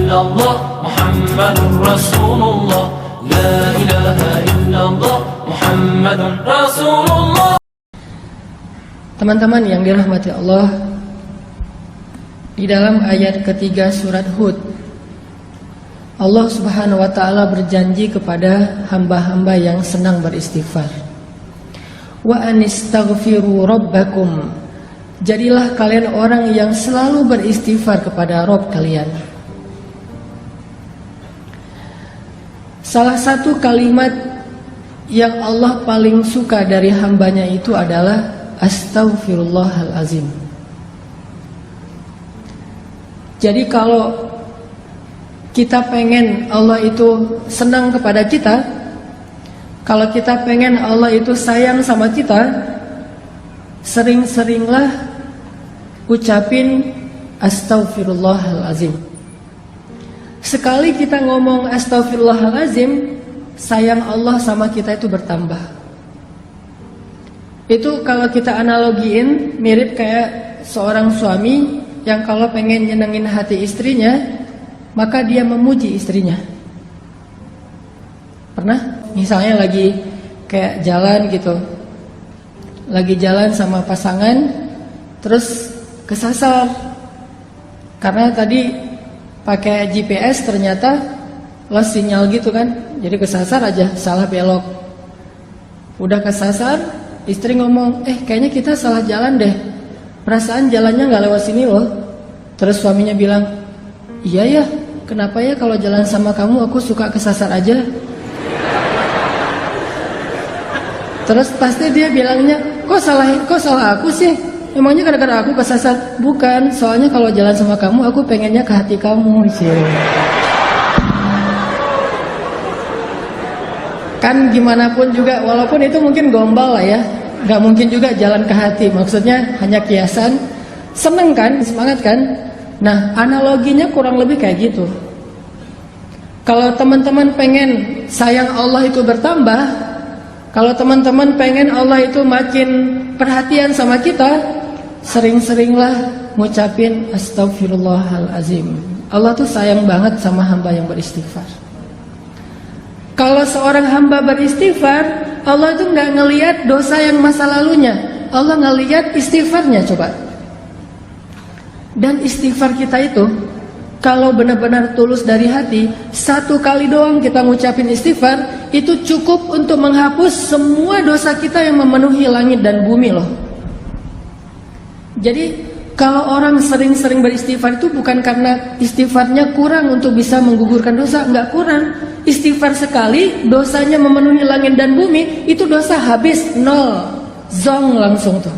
illallah Muhammadur Rasulullah, la ilaha illallah Muhammadur Rasulullah. Teman-teman yang dirahmati Allah, di dalam ayat ketiga surat Hud, Allah Subhanahu wa ta'ala berjanji kepada hamba-hamba yang senang beristighfar. Wa anistaghfiru rabbakum, jadilah kalian orang yang selalu beristighfar kepada Rabb kalian. Salah satu kalimat yang Allah paling suka dari hambanya itu adalah Astaghfirullahalazim. Jadi kalau kita pengen Allah itu senang kepada kita, kalau kita pengen Allah itu sayang sama kita, sering-seringlah ucapin Astaghfirullahalazim. Sekali kita ngomong Astaghfirullahalazim, sayang Allah sama kita itu bertambah. Itu kalau kita analogiin mirip kayak seorang suami yang kalau pengen nyenengin hati istrinya, maka dia memuji istrinya. Pernah? Misalnya lagi kayak jalan gitu, lagi jalan sama pasangan, terus kesasar karena tadi pakai GPS ternyata lost sinyal gitu kan, jadi kesasar aja, salah belok. Udah kesasar, istri ngomong, kayaknya kita salah jalan deh, perasaan jalannya gak lewat sini loh. Terus suaminya bilang, iya ya, kenapa ya kalau jalan sama kamu aku suka kesasar aja. Terus pasti dia bilangnya, kok salah aku sih, emangnya gara-gara aku kesasar. Bukan, soalnya kalau jalan sama kamu aku pengennya ke hati kamu sih. Kan gimana pun juga, walaupun itu mungkin gombal lah ya, gak mungkin juga jalan ke hati, maksudnya hanya kiasan. Seneng kan, semangat kan. Nah, analoginya kurang lebih kayak gitu. Kalau teman-teman pengen sayang Allah itu bertambah, kalau teman-teman pengen Allah itu makin perhatian sama kita, sering-seringlah ngucapin Astaghfirullahalazim. Allah tuh sayang banget sama hamba yang beristighfar. Kalau seorang hamba beristighfar, Allah itu nggak ngelihat dosa yang masa lalunya, Allah ngelihat istighfarnya. Coba. Dan istighfar kita itu, kalau benar-benar tulus dari hati, satu kali doang kita ngucapin istighfar, itu cukup untuk menghapus semua dosa kita yang memenuhi langit dan bumi loh. Jadi kalau orang sering-sering beristighfar itu bukan karena istighfarnya kurang untuk bisa menggugurkan dosa, enggak kurang. Istighfar sekali, dosanya memenuhi langit dan bumi, itu dosa habis, nol, zong langsung tuh.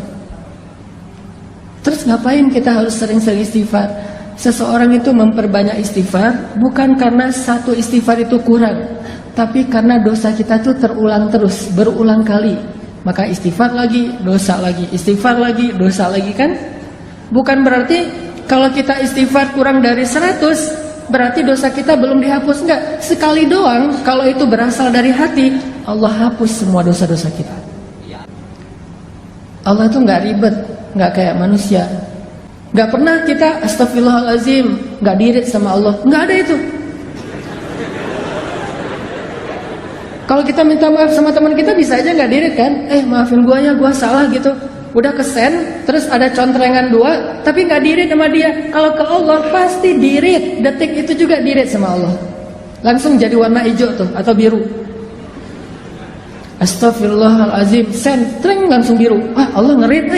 Terus ngapain kita harus sering-sering istighfar? Seseorang itu memperbanyak istighfar bukan karena satu istighfar itu kurang, tapi karena dosa kita tuh terulang terus, berulang kali. Maka istighfar lagi, dosa lagi, istighfar lagi, dosa lagi kan? Bukan berarti kalau kita istighfar kurang dari 100, berarti dosa kita belum dihapus. Enggak, sekali doang, kalau itu berasal dari hati, Allah hapus semua dosa-dosa kita. Allah itu enggak ribet, enggak kayak manusia. Enggak pernah kita Astaghfirullahalazim, enggak dirit sama Allah, enggak ada itu. Kalau kita minta maaf sama teman kita bisa aja enggak dirit kan? Maafin gua ya, gua salah gitu. Udah kesen, terus ada contrengan 2, tapi nggak dirit sama dia. Kalau ke Allah pasti dirit, detik itu juga dirit sama Allah. Langsung jadi warna hijau tuh atau biru. Astaghfirullahalazim, sentreng langsung biru. Allah ngerit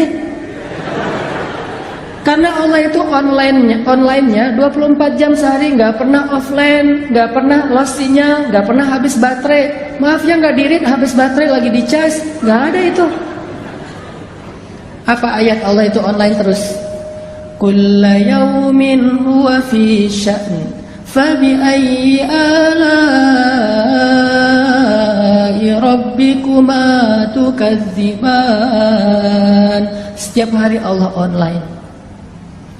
Karena Allah itu online-nya 24 jam sehari, nggak pernah offline, nggak pernah lost sinyal, nggak pernah habis baterai. Maaf ya nggak dirit, habis baterai lagi dicas, nggak ada itu. Apa ayat Allah itu online terus? Kulla yawmin huwa fi sya'n, fabi ayyi ala'i rabbikuma tukadziban. Setiap hari Allah online.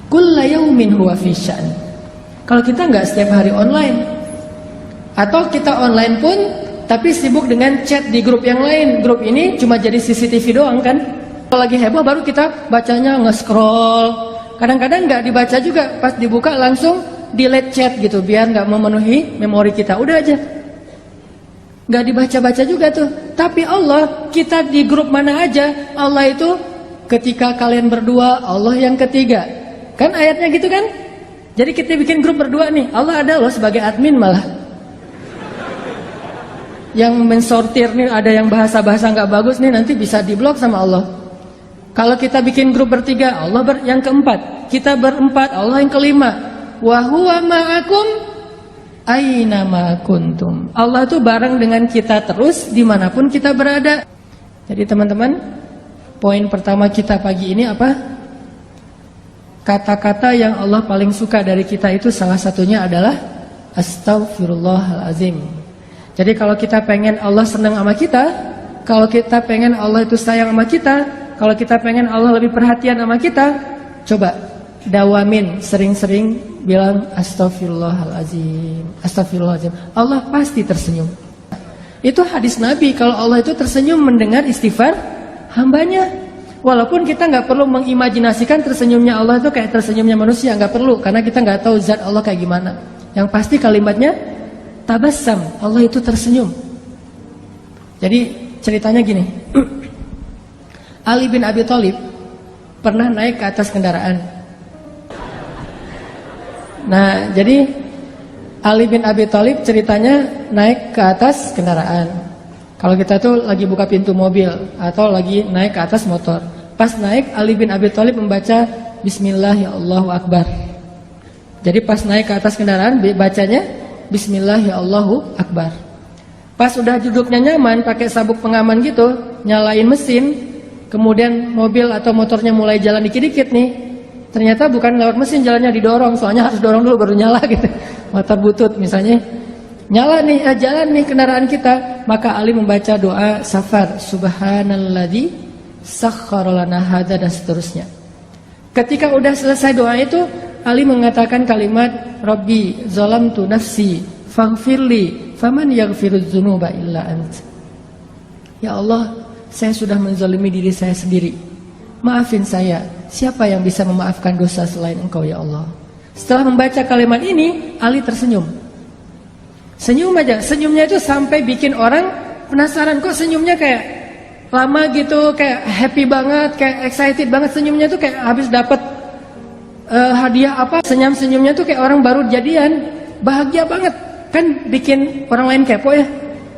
Kulla yawmin huwa fi sya'n. Kalau kita nggak setiap hari online, atau kita online pun tapi sibuk dengan chat di grup yang lain. Grup ini cuma jadi CCTV doang kan? Kalau lagi heboh baru kita bacanya nge-scroll. Kadang-kadang nggak dibaca juga, pas dibuka langsung delete chat gitu, biar nggak memenuhi memori kita. Udah aja, nggak dibaca-baca juga tuh. Tapi Allah, kita di grup mana aja, Allah itu ketika kalian berdua, Allah yang ketiga. Kan ayatnya gitu kan? Jadi kita bikin grup berdua nih, Allah ada loh sebagai admin malah. Yang mensortir nih, ada yang bahasa-bahasa nggak bagus nih, nanti bisa diblok sama Allah. Kalau kita bikin grup bertiga, Allah yang keempat. Kita berempat, Allah yang kelima. Wa huwa ma'akum aina ma kuntum. Allah itu bareng dengan kita terus dimanapun kita berada. Jadi teman-teman, poin pertama kita pagi ini apa? Kata-kata yang Allah paling suka dari kita itu salah satunya adalah Astaghfirullahalazim. Jadi kalau kita pengen Allah senang sama kita, kalau kita pengen Allah itu sayang sama kita, kalau kita pengen Allah lebih perhatian sama kita, coba dawamin, sering-sering bilang Astaghfirullahalazim, Astaghfirullahalazim. Allah pasti tersenyum. Itu hadis Nabi, kalau Allah itu tersenyum mendengar istighfar hambanya. Walaupun kita nggak perlu mengimajinasikan tersenyumnya Allah itu kayak tersenyumnya manusia, nggak perlu, karena kita nggak tahu zat Allah kayak gimana. Yang pasti kalimatnya tabassam, Allah itu tersenyum. Jadi ceritanya gini, Ali bin Abi Thalib pernah naik ke atas kendaraan. Nah, jadi Ali bin Abi Thalib ceritanya naik ke atas kendaraan. Kalau kita tuh lagi buka pintu mobil atau lagi naik ke atas motor. Pas naik, Ali bin Abi Thalib membaca Bismillah ya Allahu Akbar. Jadi pas naik ke atas kendaraan bacanya Bismillah ya Allahu Akbar. Pas udah duduknya nyaman, pakai sabuk pengaman gitu, nyalain mesin, kemudian mobil atau motornya mulai jalan dikit-dikit nih. Ternyata bukan lewat mesin, jalannya didorong, soalnya harus dorong dulu baru nyala gitu. Motor butut misalnya. Nyala nih, jalan nih kendaraan kita. Maka Ali membaca doa safar, Subhanalladzi sakhkhara lana hadza, dan seterusnya. Ketika udah selesai doa itu, Ali mengatakan kalimat Rabbi zalamtu nafsi faghfirli faman yaghfirudz dzunuba illa ant. Ya Allah, saya sudah menzalimi diri saya sendiri. Maafin saya. Siapa yang bisa memaafkan dosa selain Engkau ya Allah? Setelah membaca kalimat ini, Ali tersenyum. Senyum aja, senyumnya itu sampai bikin orang penasaran, kok senyumnya kayak lama gitu, kayak happy banget, kayak excited banget. Senyumnya tuh kayak habis dapat hadiah apa, senyum-senyumnya tuh kayak orang baru jadian, bahagia banget. Kan bikin orang lain kepo ya.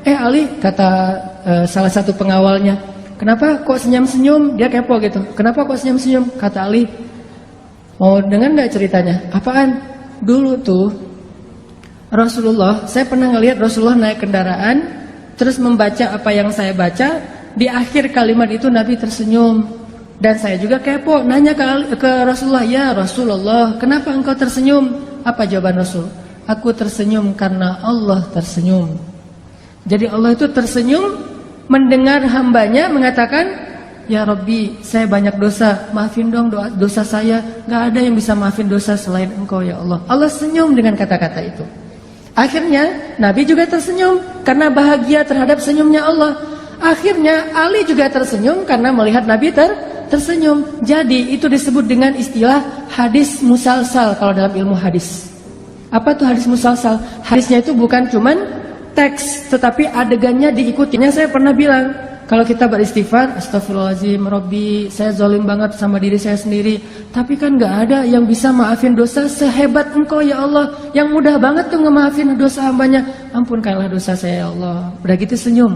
Ali, kata salah satu pengawalnya, kenapa kok senyum-senyum? Dia kepo gitu. Kenapa kok senyum-senyum? Kata Ali, mau dengar nggak ceritanya? Apaan? Dulu tuh Rasulullah, saya pernah ngelihat Rasulullah naik kendaraan, terus membaca apa yang saya baca. Di akhir kalimat itu Nabi tersenyum. Dan saya juga kepo, nanya ke Rasulullah, ya Rasulullah, kenapa engkau tersenyum? Apa jawaban Rasul? Aku tersenyum karena Allah tersenyum. Jadi Allah itu tersenyum mendengar hambanya mengatakan, ya Rabbi, saya banyak dosa, maafin dong dosa saya. Gak ada yang bisa maafin dosa selain Engkau ya Allah. Allah senyum dengan kata-kata itu. Akhirnya Nabi juga tersenyum karena bahagia terhadap senyumnya Allah. Akhirnya Ali juga tersenyum karena melihat Nabi tersenyum. Jadi itu disebut dengan istilah hadis musalsal kalau dalam ilmu hadis. Apa tuh hadis musalsal? Hadisnya itu bukan cuman teks, tetapi adegannya diikutinya. Saya pernah bilang, kalau kita beristighfar, Astaghfirullahaladzim, Rabbi, saya zalim banget sama diri saya sendiri. Tapi kan gak ada yang bisa maafin dosa sehebat Engkau ya Allah. Yang mudah banget tuh ngemaafin dosa hambanya. Ampunkanlah dosa saya ya Allah. Udah gitu senyum.